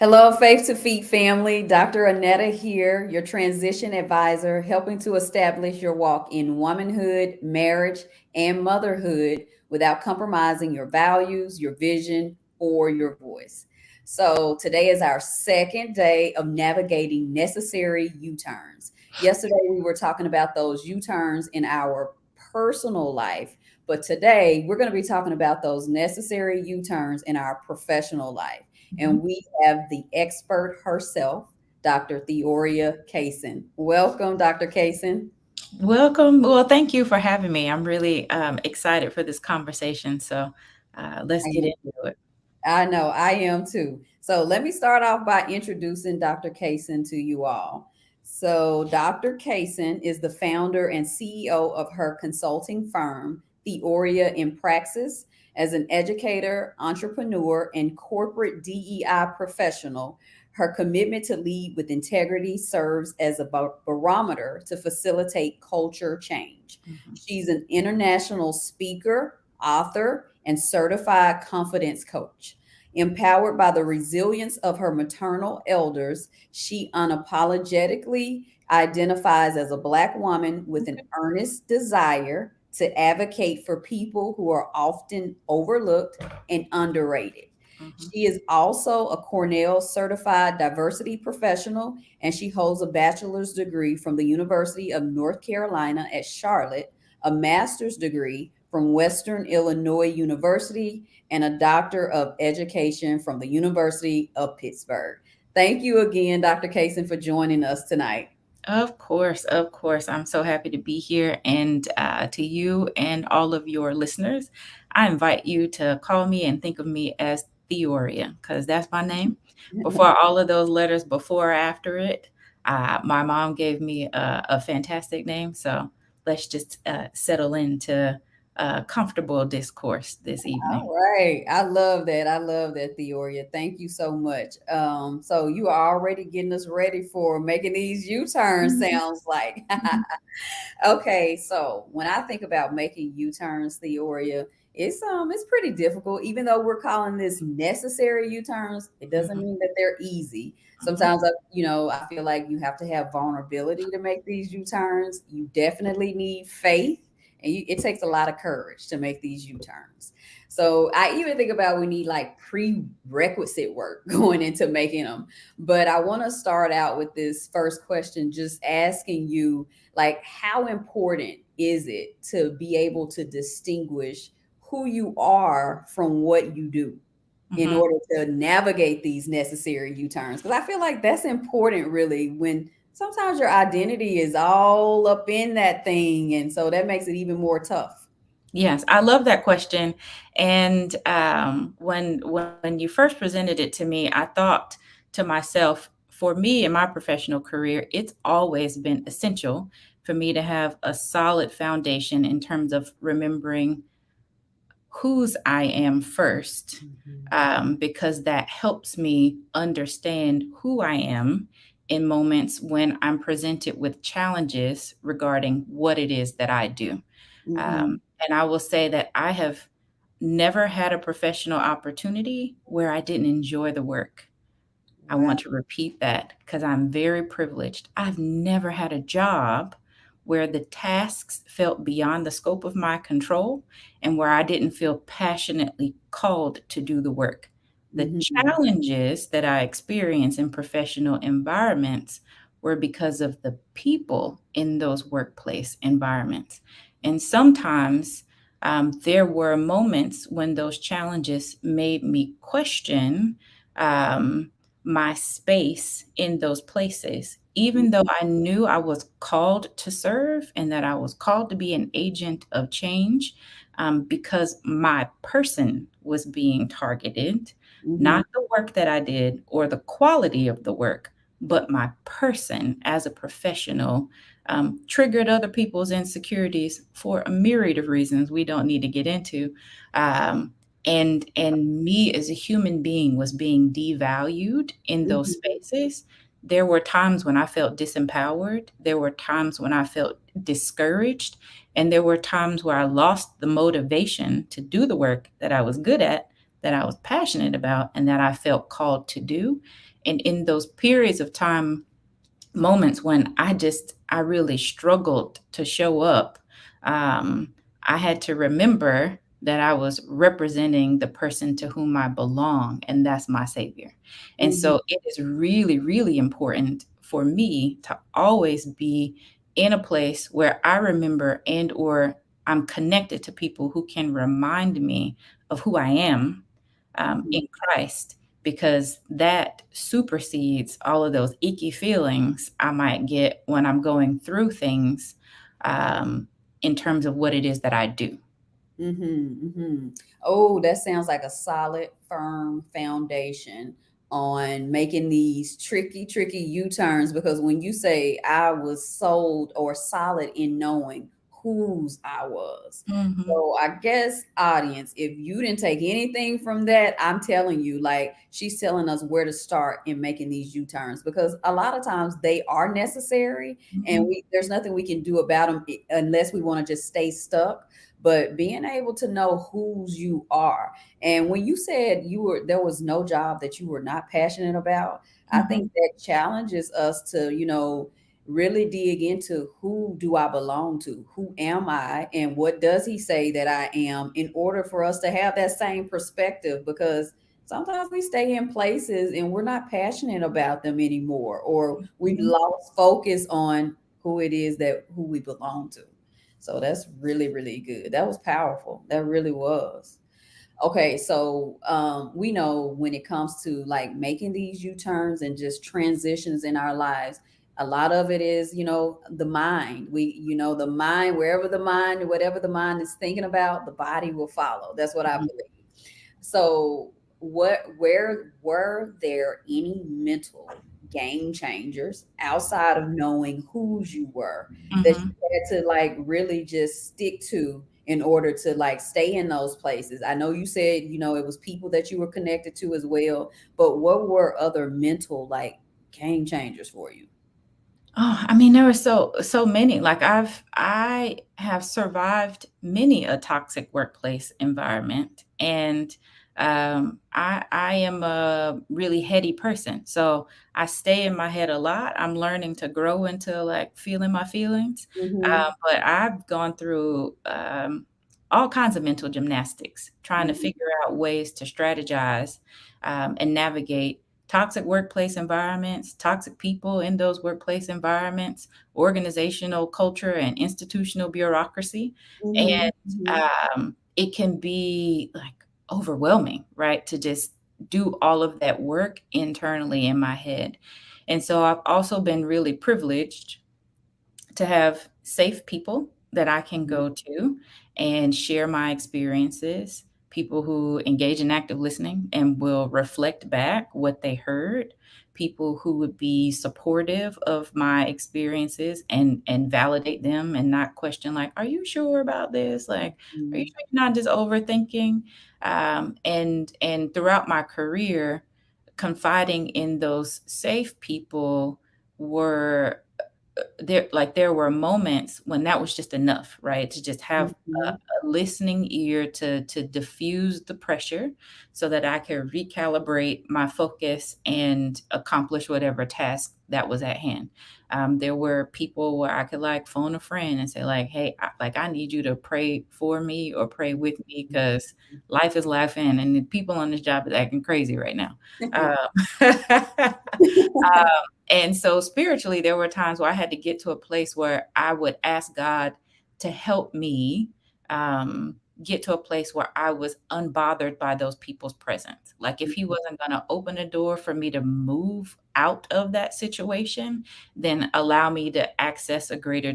Hello, Faith to Feet family. Dr. Anetta here, your transition advisor, helping to establish your walk in womanhood, marriage, and motherhood without compromising your values, your vision, or your voice. So, today is our second day of navigating necessary U turns. Yesterday, we were talking about those U turns in our personal life, but today we're going to be talking about those necessary U turns in our professional life. Mhm. And we have the expert herself, Dr. Theoria Cason. Welcome, Dr. Cason. Welcome. Well, thank you for having me. I'm really excited for this conversation. So let's I get am, into it. I know I am too. So let me start off by introducing Dr. Cason to you all. So Dr. Cason is the founder and CEO of her consulting firm, Theoria in Praxis. As an educator, entrepreneur, and corporate DEI professional, her commitment to lead with integrity serves as a barometer to facilitate culture change. Mhm. She's an international speaker, author, and certified confidence coach. Empowered by the resilience of her maternal elders, she unapologetically identifies as a Black woman with an Okay. earnest desire to advocate for people who are often overlooked and underrated. Mhm. She is also a Cornell certified diversity professional, and she holds a bachelor's degree from the University of North Carolina at Charlotte, a master's degree from Western Illinois University, and a doctor of education from the University of Pittsburgh. Thank you again, Dr. Kaysen, for joining us tonight. Of course, of course. I'm so happy to be here. And to you and all of your listeners, I invite you to call me and think of me as Theoria, because that's my name. Before all of those letters, before or after it, my mom gave me a fantastic name. So let's just settle into comfortable discourse this evening. All right. I love that. I love that, Theoria. Thank you so much. So you are already getting us ready for making these U-turns, Mhm. sounds like. Mhm. Okay, so when I think about making U-turns, Theoria, it's pretty difficult. Even though we're calling this necessary U-turns, it doesn't Mhm. mean that they're easy. Mhm. Sometimes I feel like you have to have vulnerability to make these U-turns. You definitely need faith, and it takes a lot of courage to make these U-turns. So I even think about we need like prerequisite work going into making them. But I want to start out with this first question, just asking you, like, how important is it to be able to distinguish who you are from what you do in Mhm. order to navigate these necessary U-turns? Because I feel like that's important, really, when sometimes your identity is all up in that thing. And so that makes it even more tough. Yes, I love that question. And when you first presented it to me, I thought to myself, for me in my professional career, it's always been essential for me to have a solid foundation in terms of remembering whose I am first, Mhm. because that helps me understand who I am in moments when I'm presented with challenges regarding what it is that I do. Mhm. And I will say that I have never had a professional opportunity where I didn't enjoy the work. I Wow. want to repeat that because I'm very privileged. I've never had a job where the tasks felt beyond the scope of my control and where I didn't feel passionately called to do the work. The Mhm. challenges that I experience in professional environments were because of the people in those workplace environments. And sometimes there were moments when those challenges made me question. Um, my space in those places, even though Mhm. I knew I was called to serve and that I was called to be an agent of change, because my person was being targeted, Mhm. not the work that I did or the quality of the work, but my person as a professional. Triggered other people's insecurities for a myriad of reasons we don't need to get into. Um, and me as a human being was being devalued in those Mhm. spaces. There were times when I felt disempowered, there were times when I felt discouraged, and there were times where I lost the motivation to do the work that I was good at that I was passionate about and that I felt called to do. And in those periods of time, moments when I really struggled to show up, um, I had to remember that I was representing the person to whom I belong, and that's my Savior. And Mhm. so it is really, really important for me to always be in a place where I remember and or I'm connected to people who can remind me of who I am in Mhm. Christ, because that supersedes all of those icky feelings I might get when I'm going through things um, in terms of what it is that I do. Oh, that sounds like a solid, firm foundation on making these tricky U-turns. Because when you say I was sold or solid in knowing whose I was. Mhm. So I guess, audience, if you didn't take anything from that, I'm telling you, like she's telling us where to start in making these U-turns, because a lot of times they are necessary, and Mhm. there's nothing we can do about them unless we want to just stay stuck. But being able to know whose you are. And when you said there was no job that you were not passionate about, I Mhm. think that challenges us to, really dig into who do I belong to? Who am I? And what does he say that I am, in order for us to have that same perspective? Because sometimes we stay in places and we're not passionate about them anymore, or we've Mhm. lost focus on who we belong to. So that's really, really good. That was powerful. That really was. Okay, so we know when it comes to like making these U-turns and just transitions in our lives, a lot of it is, the mind. The mind, whatever the mind is thinking about, the body will follow. That's what I Mhm. believe. So, where were there any mental game changers outside of knowing whose you were that Mhm. you had to like really just stick to in order to like stay in those places? I know you said, it was people that you were connected to as well, but what were other mental like game changers for you? Oh, I mean, there were so many. Like I have survived many a toxic workplace environment, and I am a really heady person, so I stay in my head a lot. I'm learning to grow into like feeling my feelings, Mm-hmm. but I've gone through all kinds of mental gymnastics, trying to Mm-hmm. figure out ways to strategize and navigate toxic workplace environments, toxic people in those workplace environments, organizational culture and institutional bureaucracy. And Mm-hmm. it can be like overwhelming, right? To just do all of that work internally in my head. And so I've also been really privileged to have safe people that I can Mm-hmm. go to and share my experiences, people who engage in active listening and will reflect back what they heard, people who would be supportive of my experiences and validate them and not question like, are you sure about this? Like, are you Mm-hmm. sure you're not just overthinking? And throughout my career, confiding in those safe people were there were moments when that was just enough, right? To just have Mm-hmm. a listening ear to diffuse the pressure so that I could recalibrate my focus and accomplish whatever task that was at hand. There were people where I could like phone a friend and say like, "Hey, I need you to pray for me or pray with me because life is laughing and the people on this job is acting crazy right now." Uh, And so spiritually, there were times where I had to get to a place where I would ask God to help me get to a place where I was unbothered by those people's presence. Like if He wasn't going to open a door for me to move out of that situation, then allow me to access a greater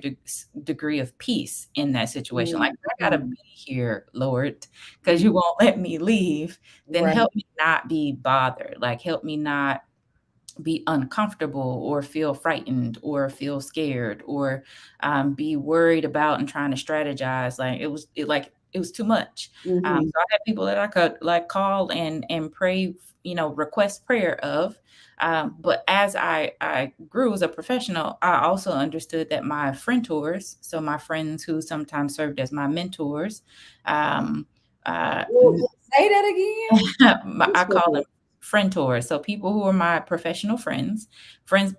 degree of peace in that situation. Like I got to Mm-hmm. be here, Lord, because you won't let me leave. Then Right. help me not be bothered. Like help me not be uncomfortable or feel frightened or feel scared or be worried about and trying to strategize. Like it was too much. Mm-hmm. So I had people that I could like call and pray, request prayer of. But as I grew as a professional, I also understood that my friend-tours, so my friends who sometimes served as my mentors, um, uh, Well, Say that again. I call them friend tours. So people who are my professional friends,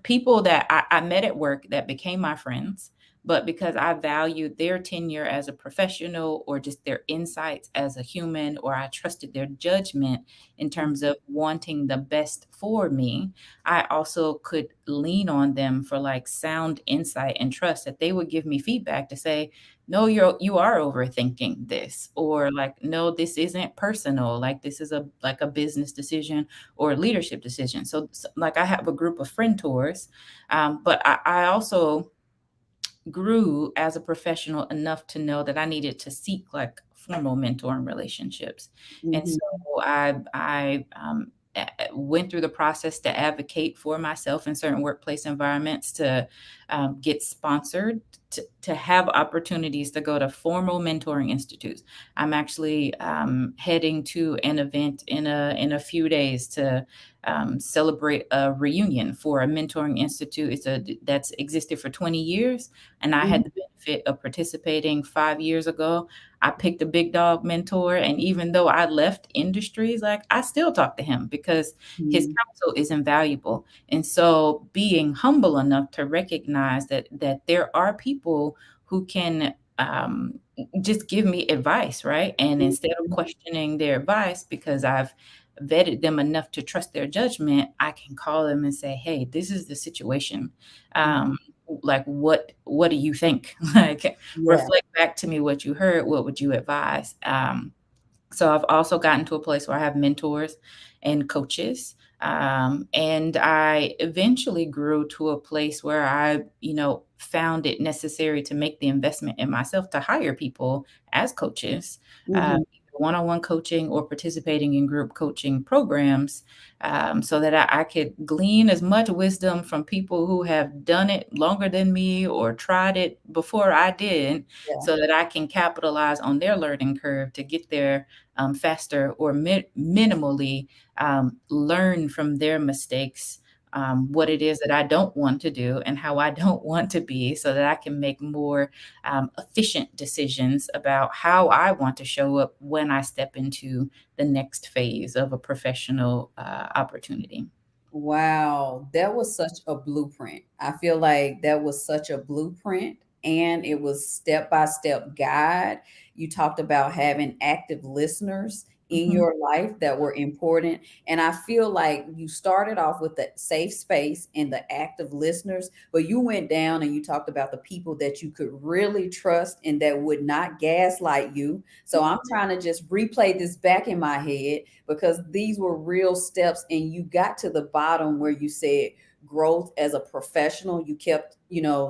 people that I met at work that became my friends, but because I valued their tenure as a professional or just their insights as a human, or I trusted their judgment in terms of wanting the best for me, I also could lean on them for like sound insight and trust that they would give me feedback to say, no, you are overthinking this, or like, no, this isn't personal, like this is a like a business decision or a leadership decision. So like I have a group of friend tours, but I also grew as a professional enough to know that I needed to seek like formal mentoring relationships. And so Mhm. I went through the process to advocate for myself in certain workplace environments, to get sponsored, to have opportunities to go to formal mentoring institutes. I'm actually heading to an event in a few days to celebrate a reunion for a mentoring institute. That's existed for 20 years, and I Mhm. had the benefit of participating 5 years ago. I picked a big dog mentor, and even though I left industries, like I still talk to him because his Mhm. counsel is invaluable. And so, being humble enough to recognize that there are people who can just give me advice, right? And instead of Mhm. questioning their advice because I've vetted them enough to trust their judgment, I can call them and say, "Hey, this is the situation. Mhm. Um, like, what do you think? Like, Yeah. reflect back to me what you heard. What would you advise?" So I've also gotten to a place where I have mentors and coaches. And I eventually grew to a place where I found it necessary to make the investment in myself to hire people as coaches, Mhm. either one-on-one coaching or participating in group coaching programs, so that I could glean as much wisdom from people who have done it longer than me or tried it before I did, Yeah. so that I can capitalize on their learning curve to get there faster, or minimally learn from their mistakes, what it is that I don't want to do and how I don't want to be, so that I can make more efficient decisions about how I want to show up when I step into the next phase of a professional opportunity. Wow, that was such a blueprint. I feel like that was such a blueprint, and it was step by step guide. You talked about having active listeners in Mhm. your life that were important. And I feel like you started off with the safe space and the active listeners, but you went down and you talked about the people that you could really trust and that would not gaslight you. So I'm trying to just replay this back in my head because these were real steps, and you got to the bottom where you said growth as a professional. You kept,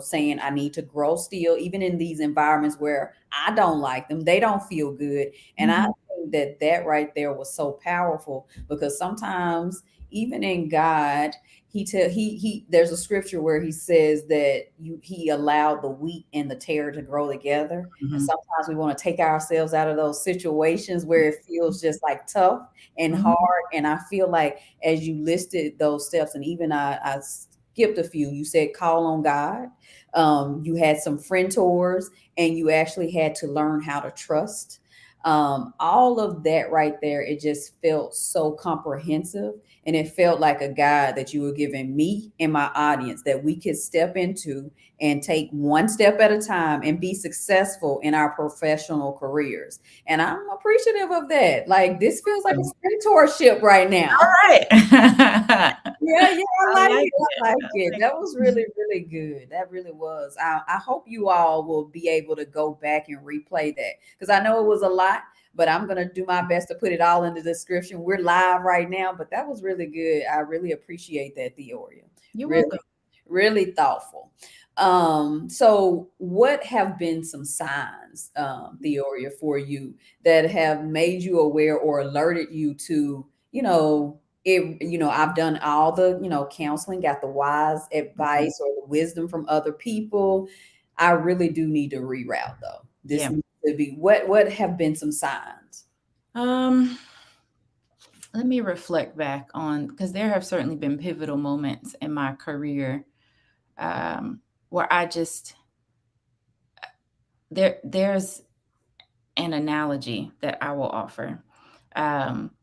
saying I need to grow still, even in these environments where I don't like them, they don't feel good. And I Mhm. think that that right there was so powerful, because sometimes even in God, he there's a scripture where he says that he allowed the wheat and the tare to grow together. And Mhm. sometimes we want to take ourselves out of those situations where it feels just like tough and Mhm. hard. And I feel like as you listed those steps, and even I skipped a few, you said call on God. You had some friend tours, and you actually had to learn how to trust. All of that right there, it just felt so comprehensive. And it felt like a guide that you were giving me and my audience that we could step into and take one step at a time and be successful in our professional careers. And I'm appreciative of that. Like, this feels like Awesome. a mentorship right now. All right. Yeah, yeah, I I like like it. it. I like I it. like That was it. really, really good. That really was. I hope you all will be able to go back and replay that, because I know it was a lot, but I'm going to do my best to put it all in the description. We're live right now, but that was really good. I really appreciate that, Theoria. You're welcome. Really, really thoughtful. So what have been some signs, Theoria, for you that have made you aware or alerted you to, I've done all the, counseling, got the wise Mhm. advice or the wisdom from other people. I really do need to reroute though. This Yeah. needs to be what have been some signs? Um, Let me reflect back on, because there have certainly been pivotal moments in my career, where I just there's an analogy that I will offer.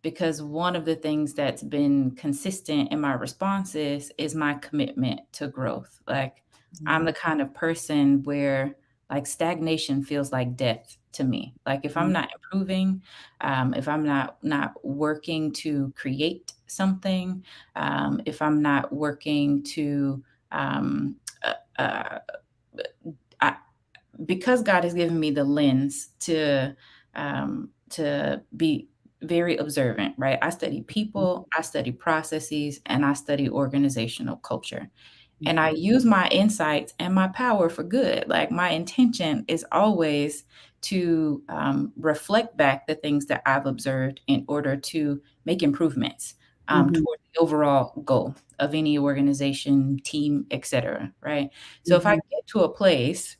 because one of the things that's been consistent in my responses is my commitment to growth. Like, I'm the kind of person where like stagnation feels like death to me. Like if I'm not improving, if I'm not working to create something, if I'm not working to uh, uh, I, because God has given me the lens to be very observant, right? I study people, I study processes, and I study organizational culture. And I use my insights and my power for good. Like my intention is always to reflect back the things that I've observed in order to make improvements Mhm. toward the overall goal of any organization, team, etc. Right. So if I Mhm. get to a place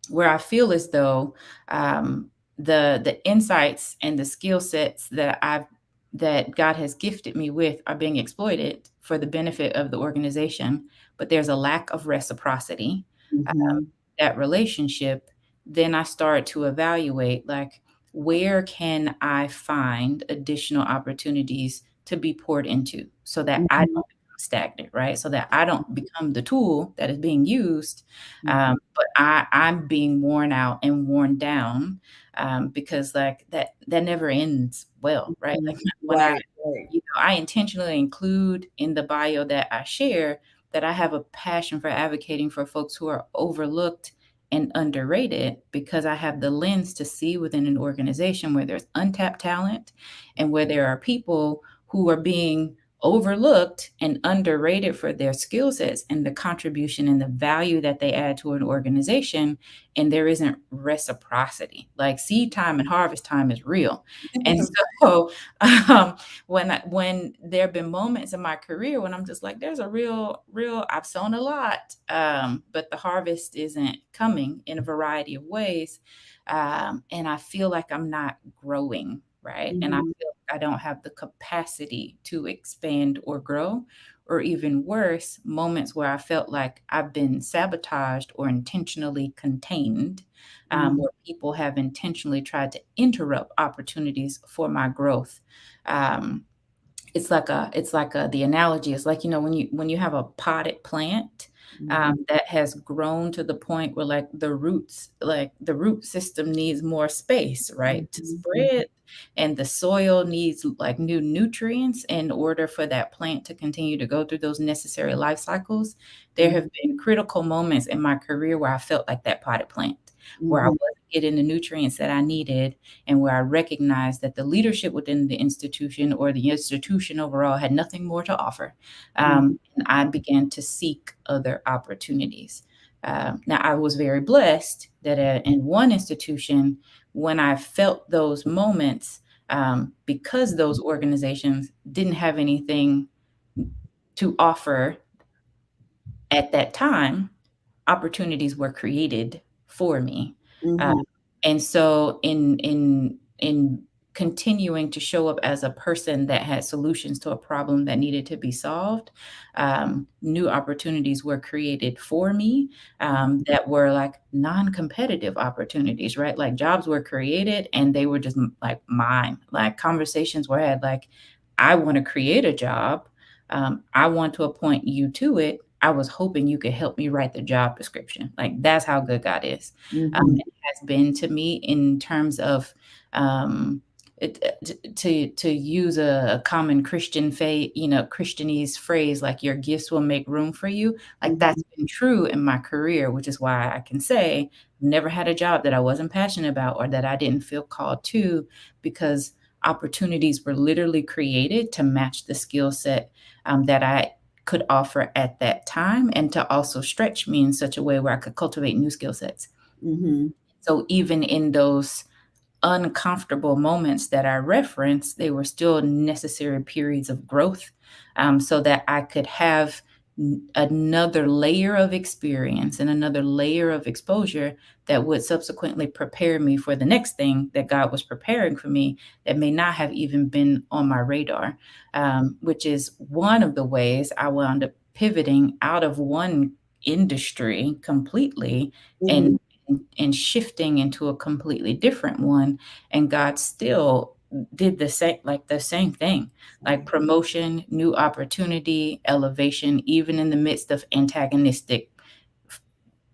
where I feel as though um, the insights and the skill sets that God has gifted me with are being exploited for the benefit of the organization, but there's a lack of reciprocity, Mhm. that relationship, then I start to evaluate like where can I find additional opportunities to be poured into so that I Mhm. don't become stagnant, right? So that I don't become the tool that is being used, Mhm. but I'm being worn out and worn down because like that never ends well, right? Mhm. Like when Right, right. I intentionally include in the bio that I share that I have a passion for advocating for folks who are overlooked and underrated because I have the lens to see within an organization where there's untapped talent and where there are people who are being overlooked and underrated for their skill sets and the contribution and the value that they add to an organization. And there isn't reciprocity. Like seed time and harvest time is real. And so when there have been moments in my career when I'm just like, there's a real, I've sown a lot, but the harvest isn't coming in a variety of ways. And I feel like I'm not growing, right? And I Mhm. feel like I don't have the capacity to expand or grow, or even worse, moments where I felt like I've been sabotaged or intentionally contained, Mhm. where people have intentionally tried to interrupt opportunities for my growth. Um, it's like the analogy is like, when you have a potted plant, Mhm. that has grown to the point where, like, the root system needs more space, right, to Mhm. Mhm. spread, and the soil needs, like, new nutrients in order for that plant to continue to go through those necessary life cycles. There have Mhm. been critical moments in my career where I felt like that potted plant, where I Mhm. wasn't getting the nutrients that I needed, and where I recognized that the leadership within the institution or the institution overall had nothing more to offer. Mhm. And I began to seek other opportunities. Now, I was very blessed that in one institution, when I felt those moments, because those organizations didn't have anything to offer at that time, opportunities were created for me. Uh, Mhm. and so in continuing to show up as a person that had solutions to a problem that needed to be solved, new opportunities were created for me, that were like non-competitive opportunities, right? Like jobs were created and they were just like mine. Like conversations were had like, I want to create a job. I want to appoint you to it. I was hoping you could help me write the job description. Like that's how good God is. Mhm. It has been to me in terms of um, to use a common Christian Christianese phrase like your gifts will make room for you. Like Mhm. that's been true in my career, which is why I can say I've never had a job that I wasn't passionate about or that I didn't feel called to, because opportunities were literally created to match the skill set that I could offer at that time, and to also stretch me in such a way where I could cultivate new skill sets. Mhm. So even in those uncomfortable moments that I referenced, they were still necessary periods of growth, so that I could have another layer of experience and another layer of exposure that would subsequently prepare me for the next thing that God was preparing for me that may not have even been on my radar, which is one of the ways I wound up pivoting out of one industry completely Mhm. and shifting into a completely different one, and God still did the same thing, like promotion, new opportunity, elevation, even in the midst of antagonistic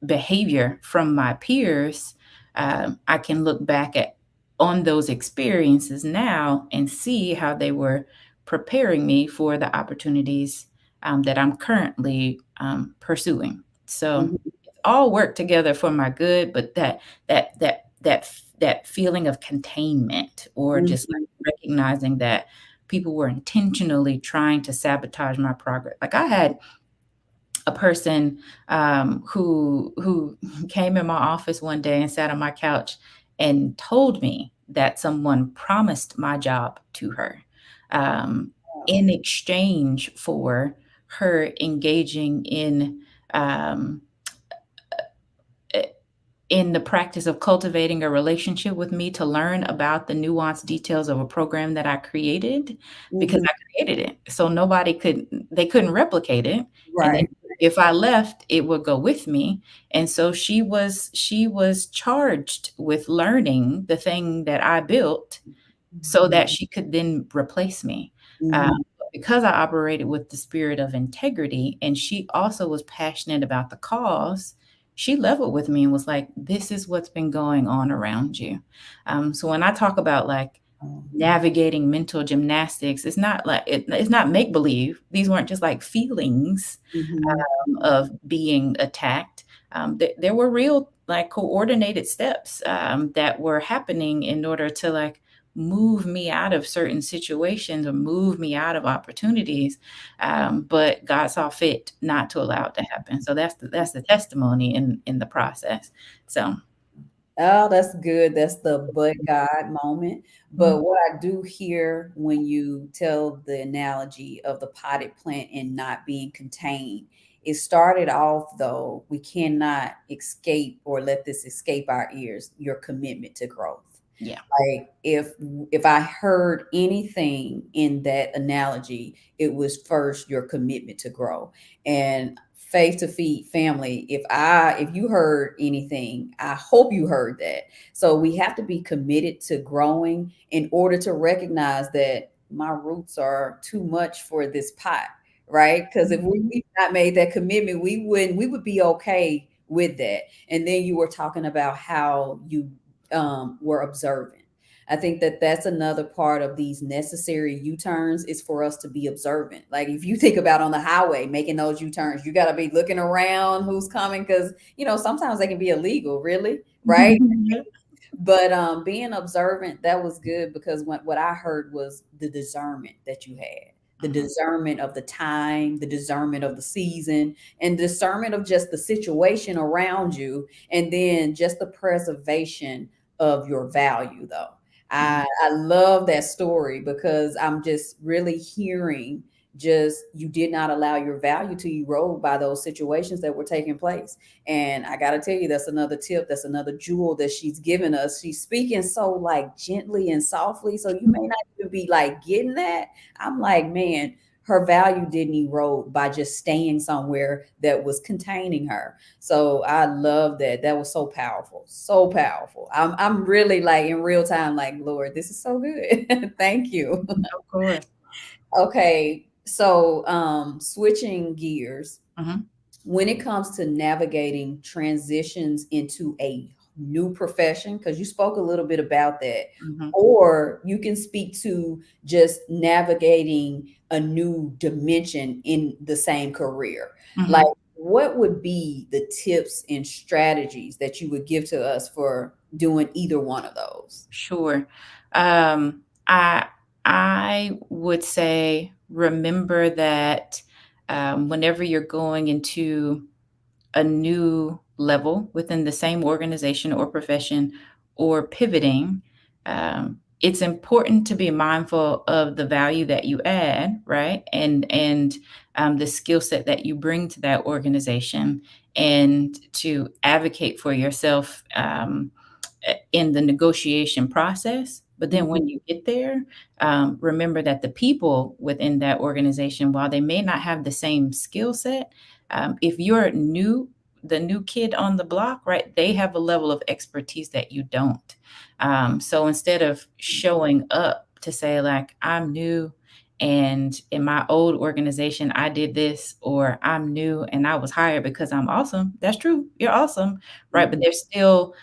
behavior from my peers. I can look back at on those experiences now and see how they were preparing me for the opportunities that I'm currently pursuing. So Mhm. it's all work together for my good, but that feeling of containment, or just like Mhm. recognizing that people were intentionally trying to sabotage my progress. Like, I had a person who came in my office one day and sat on my couch and told me that someone promised my job to her, um, Wow. in exchange for her engaging um, in the practice of cultivating a relationship with me to learn about the nuanced details of a program that I created, because Mhm. I created it. So they couldn't replicate it. And then Right. if I left, it would go with me. And so she was charged with learning the thing that I built so that she could then replace me. Mhm. But because I operated with the spirit of integrity, and she also was passionate about the cause, she leveled with me and was like, "This is what's been going on around you." So when I talk about like navigating mental gymnastics, it's not make believe. These weren't just like feelings Mhm. of being attacked. There were real, like, coordinated steps that were happening in order to like move me out of certain situations or move me out of opportunities. But God saw fit not to allow it to happen. So that's the testimony in the process. So. Oh, that's good. That's the but God moment. Mhm. But what I do hear when you tell the analogy of the potted plant and not being contained, it started off though, we cannot escape or let this escape our ears, your commitment to growth. Yeah. Like if I heard anything in that analogy, it was first your commitment to grow. And faith to feed family, if you heard anything, I hope you heard that. So we have to be committed to growing in order to recognize that my roots are too much for this pot, right? Because if Mhm. we not made that commitment, we would be okay with that. And then you were talking about how you were observant. I think that that's another part of these necessary U-turns is for us to be observant. Like if you think about on the highway making those U-turns, you got to be looking around who's coming because sometimes they can be illegal, really, right? Yeah. But being observant, that was good because what I heard was the discernment that you had, the Mhm. discernment of the time, the discernment of the season, and discernment of just the situation around you, and then just the preservation of your value, though. Mhm. I love that story because I'm just really hearing just you did not allow your value to erode by those situations that were taking place. And I got to tell you, that's another tip. That's another jewel that she's given us. She's speaking so like gently and softly. So you may not even be like getting that. I'm like, man, her value didn't erode by just staying somewhere that was containing her. So I love that. That was so powerful. So powerful. I'm really like in real time, like, Lord, this is so good. Thank you. Of course. Okay. So switching gears Mhm. when it comes to navigating transitions into a new profession, because you spoke a little bit about that, Mhm. or you can speak to just navigating a new dimension in the same career. Like, Mhm. what would be the tips and strategies that you would give to us for doing either one of those? Sure. I would say remember that whenever you're going into a new level within the same organization or profession, or pivoting, it's important to be mindful of the value that you add, right? And the skill set that you bring to that organization, and to advocate for yourself in the negotiation process. But then Mhm. when you get there, remember that the people within that organization, while they may not have the same skill set, if you're the new kid on the block, right, they have a level of expertise that you don't. So instead of showing up to say, like, I'm new, and in my old organization, I did this, or I'm new and I was hired because I'm awesome. That's true. You're awesome, right? But Mhm. there's still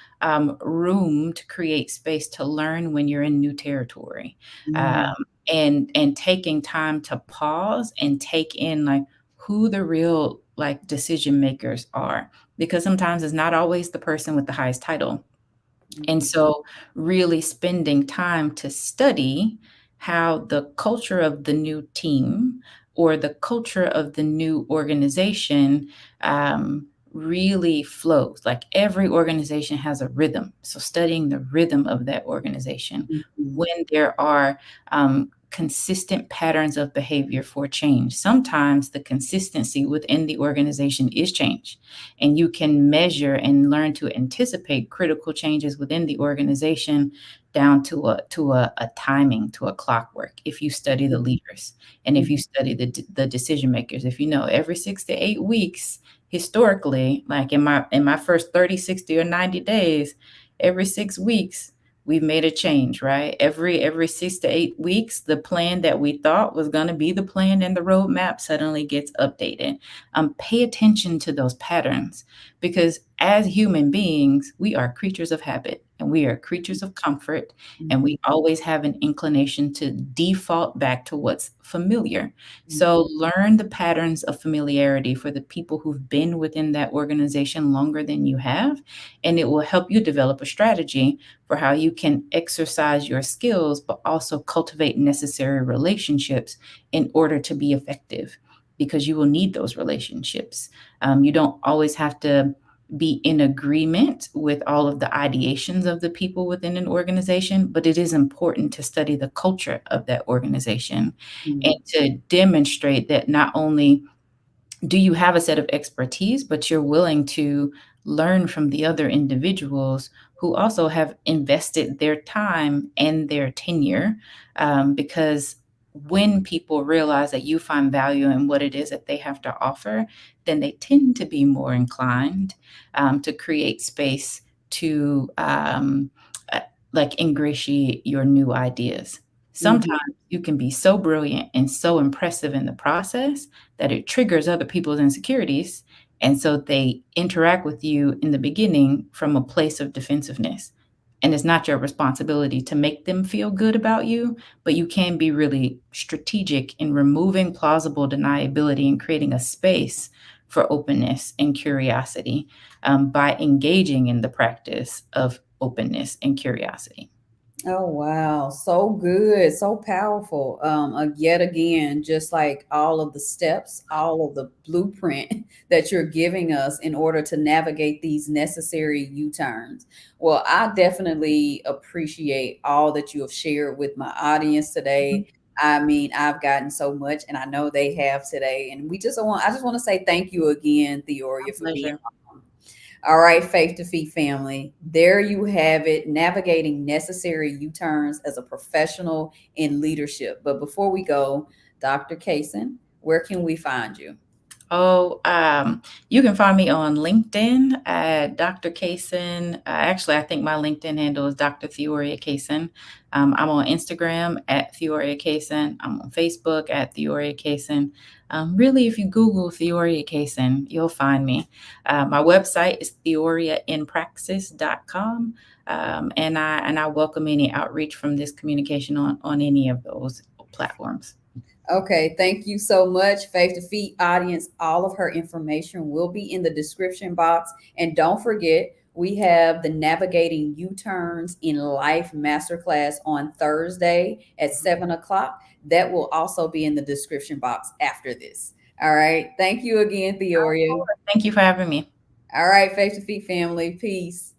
room to create space to learn when you're in new territory. Mhm. And taking time to pause and take in, like, who the real, like, decision makers are, because sometimes it's not always the person with the highest title. And Mhm. so really spending time to study how the culture of the new team or the culture of the new organization really flows. Like, every organization has a rhythm. So studying the rhythm of that organization, Mhm. when there are consistent patterns of behavior for change. Sometimes the consistency within the organization is change, and you can measure and learn to anticipate critical changes within the organization down to a timing, to a clockwork, if you study the leaders and if you study the decision makers. If you know every 6 to 8 weeks, historically, like in my first 30, 60, or 90 days, every 6 weeks we've made a change, right? Every 6 to 8 weeks, the plan that we thought was going to be the plan and the roadmap suddenly gets updated. Pay attention to those patterns, because as human beings, we are creatures of habit and we are creatures of comfort, and Mhm. we always have an inclination to default back to what's familiar. Mhm. So learn the patterns of familiarity for the people who've been within that organization longer than you have, and it will help you develop a strategy for how you can exercise your skills, but also cultivate necessary relationships in order to be effective, because you will need those relationships. You don't always have to be in agreement with all of the ideations of the people within an organization, but it is important to study the culture of that organization and Mhm. to demonstrate that not only do you have a set of expertise, but you're willing to learn from the other individuals who also have invested their time and their tenure. Because when people realize that you find value in what it is that they have to offer, then they tend to be more inclined to create space to uh, like, ingratiate your new ideas. Mhm. Sometimes you can be so brilliant and so impressive in the process that it triggers other people's insecurities. And so they interact with you in the beginning from a place of defensiveness. And it's not your responsibility to make them feel good about you, but you can be really strategic in removing plausible deniability and creating a space for openness and curiosity, by engaging in the practice of openness and curiosity. Oh wow, so good, so powerful. Yet again, just like all of the steps, all of the blueprint that you're giving us in order to navigate these necessary U-turns. Well, I definitely appreciate all that you have shared with my audience Mhm. today. I mean, I've gotten so much, and I know they have today. And I just want to say thank you again, My Theoria, for being pleasure. on. All right, Faith to Feet family. There you have it, navigating necessary U turns as a professional in leadership. But before we go, Dr. Cason, where can we find you? Oh, you can find me on LinkedIn at Dr. Cason. Actually, I think my LinkedIn handle is Dr. Theoria Cason. I'm on Instagram at Theoria Cason. I'm on Facebook at Theoria Cason. Really, if you Google Theoria Cason, you'll find me. My website is theoriainpraxis.com. And I welcome any outreach from this communication on any of those platforms. Okay, thank you so much, Faith to Feet audience. All of her information will be in the description box. And don't forget, we have the Navigating U Turns in Life Masterclass on Thursday at 7 o'clock. That will also be in the description box after this. All right. Thank you again, Theoria. Thank you for having me. All right, Faith to Feet family. Peace.